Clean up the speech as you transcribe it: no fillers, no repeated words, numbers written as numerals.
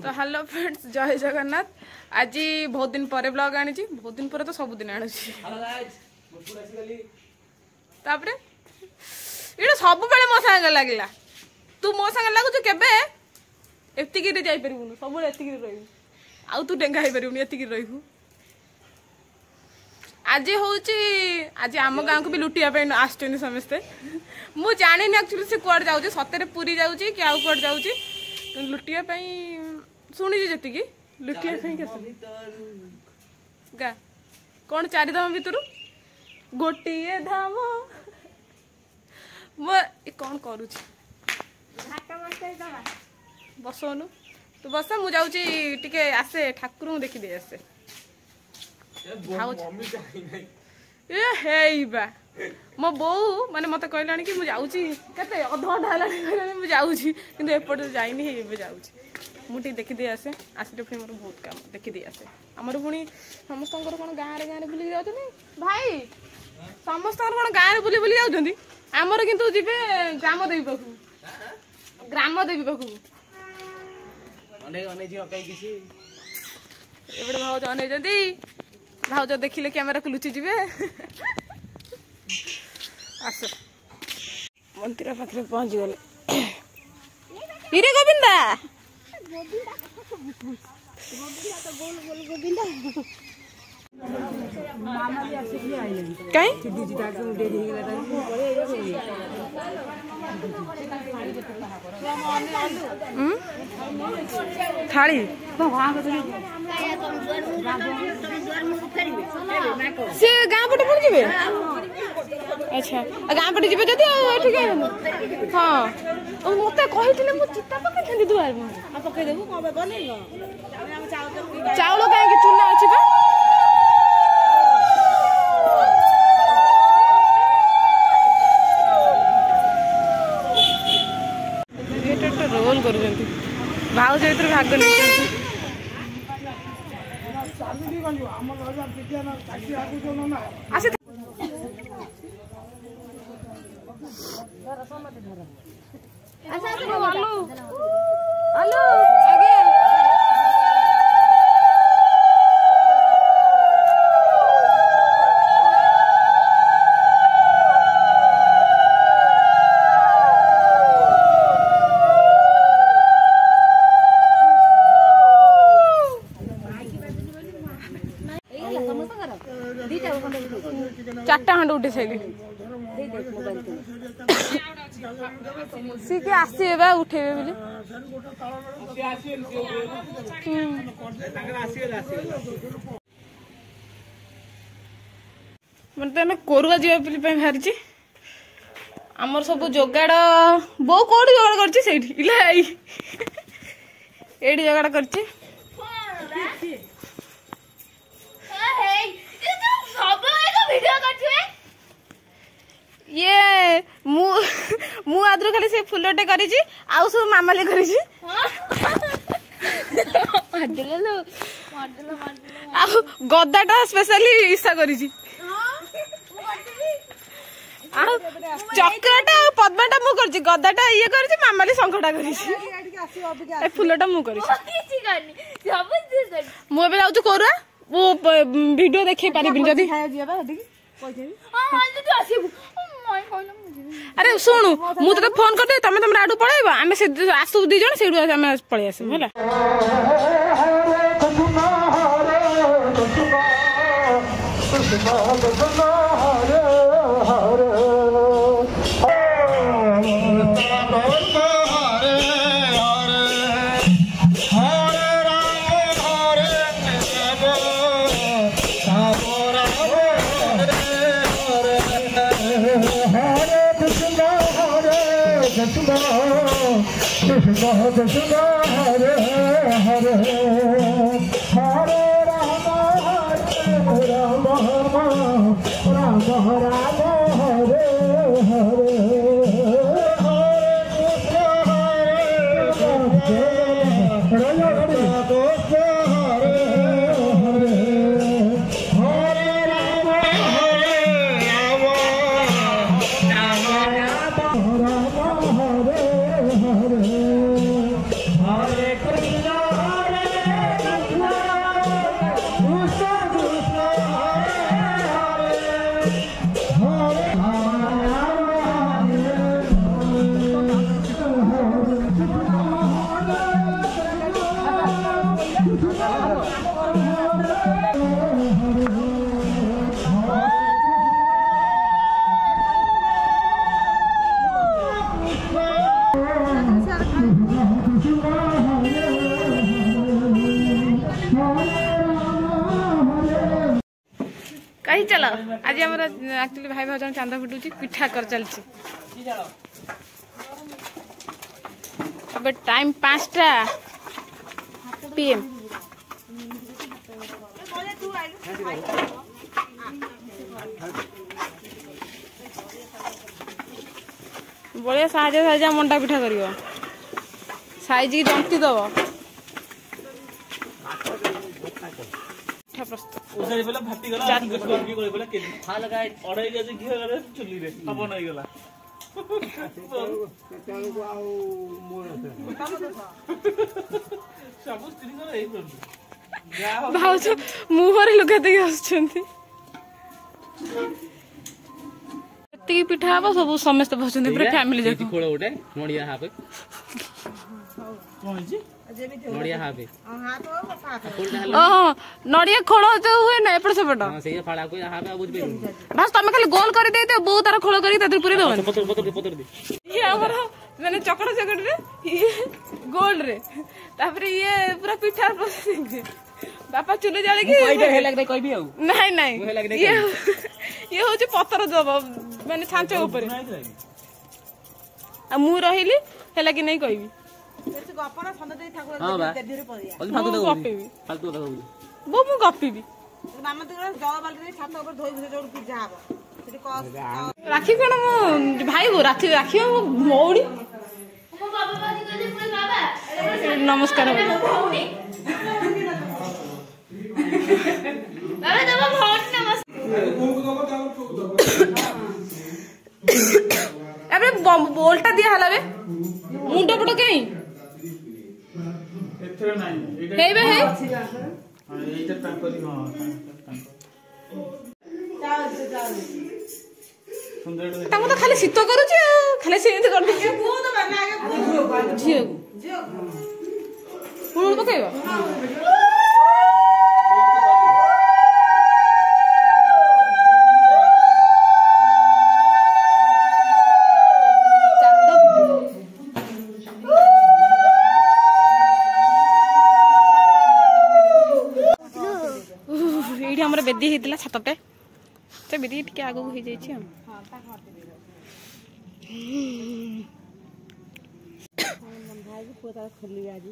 तो hello friends जय जगन्नाथ। आज बहुत दिन पर ब्लॉग आनी बहुत दिन पर तो सब दिन आनी ये सब बेले मो सांग लगे तू मो सांग लगुच केबे एतिक जापरू सब रही आउ तू डेंगा हो पारू एतिक रही आज हूँ आज आम गाँव को भी लुटिया आस समस्ते मुझे जानी एक्चुअली से कुआड़ जाऊँ सतरे पूरी जाऊँ कि आउ कुआड़ जाऊँ लुटिया शुणी जी लुटिया गा कौन चारि धाम भितर गोटे धाम कौन करू बसनु तू बस मु जाऊँगी आसे ठाकुर को देखी दे आसे मो बो माने मत कहला कि मुझे अध घंटा है मुझे कि एपटे जाइनी मुझे देखी आसे आसटे फिर मोर बहुत काम देखी आसे आमर पुणी समस्त कौन गाँव बुले जाऊँ भाई समस्त कौन गाँव बुले बुले जाऊँ आमर किंतु जीवे ग्राम देवी पाखु ग्राम देवी पाखु एपटे भाज अनेजती भाज देखिले कैमेरा को लुचि जीवे आस मंदिर पाखे पहुंची गले हिरे गोविंदा कहीं थाली से गाँव पटे पड़ जाए अच्छा गाँ पटे जी जदि हाँ मत कही चिता पकड़ दुआर चाउल कहीं चूना अच्छी बा रोल कर भाव जो भाग नहीं चार्टा खंड उठे सारे सी के आसवे उठे मतलब कोरुआ जावाई बाहरी आमर सब जोगाड़ बो कौट जोगाड़ कर जोगाड़ कर ये मु आदर खाली से फुलटे करी आउ सब मामाली करी गदाटा स्पेशली ईसा करी चक्राटा पद्माटा मु कर गदाटा ये कर मामाली शंखटा कर फुलटा मु कर मुझे जाऊँ करुआ वो वीडियो देखे पारिबिन जदी अरे शुणु मु तो फोन कर तुम तुम आडू पलैब आम आसू दी जन से पलि आस Krishna Hare Hare Hare Rama Hare Rama Rama Rama Hare Hare Hare Krishna चल आज आम एक्चुअली भाई भाज चांदा फुटुची पिठा कर चलची अब टाइम 5टा PM बढ़िया साजे साजे मंडा पिठा कर साइज की जंती दब भाज मुहर लुगा देखे आसुंती पिठा हम सब समस्त बसुंती पूरा फैमिली देखो खोल गोटे नड़िया हाबे नड़िया हाबे नड़िया खोल जो हुए ना एपट सेपट हां से फाड़ा को हाबे आ बुझ पे बस तुम खाली गोल कर दे दे बहुत तार खोल करी तादर पूरी दबन पतर दे ये हमर माने चकड़ चकड़ रे ये गोल रे तापर ये पूरा पिठा प्रोसेसिंग बापा चुले जाले की कोइबे हे लाग दे कोइबे आ नहीं नहीं ये हो जे पतर दब माने छांच ऊपर आ मु रहिली हेला कि नहीं कहबी गपना संदे दे ठाकुर हां बा देहरे पड़िया फालतू दे गप्पीबी फालतू दे बो मु गप्पीबी मामा तो जल बाल्टी छात ऊपर धोई भुसे जोड़ पिज्जा हबो सेठी कस राखी कोन मो भाई गो राखी राखी मौड़ी नमस्कार भौणी बाबा दबा भौणी नमस्कार अबे बोलटा दिया हला बे मुंडा पटो कहीं एथरे नाही हे बे हे एटा ताकरी हां सुंदर ताको तो खाली शीत करूची खाली सेंत कर दे को तो बना आगे झियो जियो पुण पकेबो बेदी होता छातटे तो बेदी टे आग हो जाए खोली आज